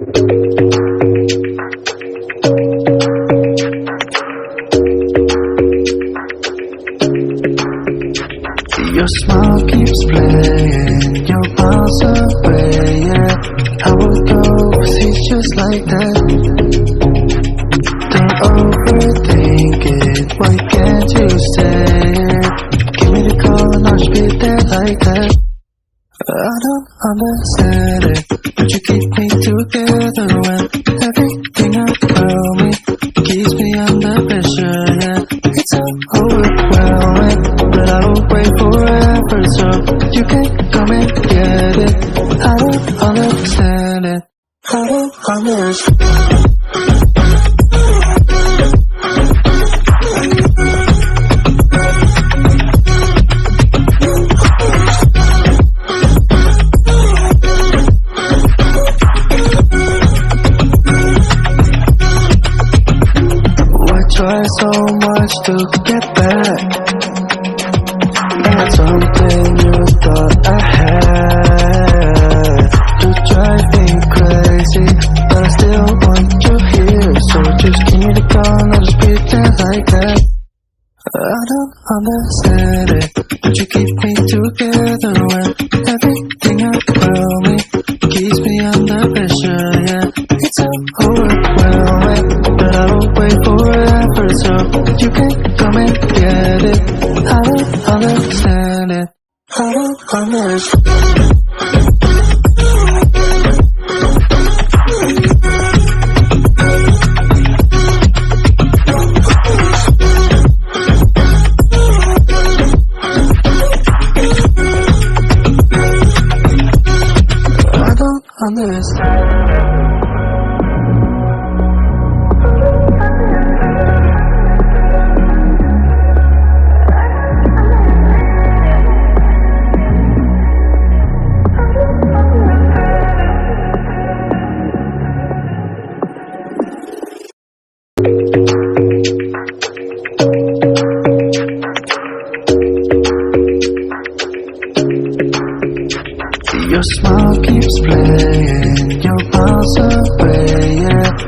Your smile keeps playing, your miles away, yeah. I would go overseas just like that. Don't overthink it, why can't you say it? Give me the call and I'll just be there like that. I don't understand it, but you keep me together when everything around me keeps me under pressure, yeah. It's so overwhelming, but I will wait forever so you can come and get it. I don't understand it, I don't understand. Try so much to get back at something you thought I had. You drive me crazy, but I still want you here. So just give me the call and I'll just pretend like that. I don't understand it, but you keep me together when everything around me keeps me under pressure, yeah. It's so overwhelming, but I will wait forever so you can come and get it. I don't understand it, I don't understand. Understand. Your smile keeps playing, your miles away, yeah.